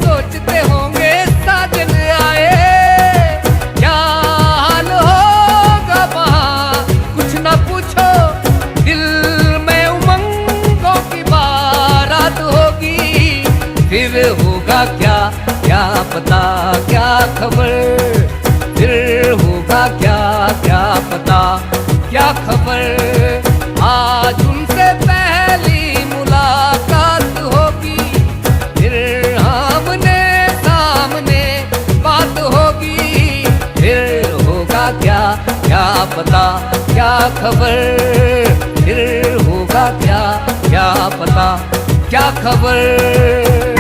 सोचते होंगे साजन आए, क्या हाल होगा वहाँ कुछ न पूछो, दिल में उमंगों की बारात होगी। फिर होगा क्या क्या पता क्या खबर, फिर होगा क्या क्या पता क्या खबर। आज उनसे पहली मुलाकात होगी, फिर आमने सामने बात होगी। फिर होगा क्या क्या पता क्या खबर, फिर होगा क्या क्या पता क्या खबर।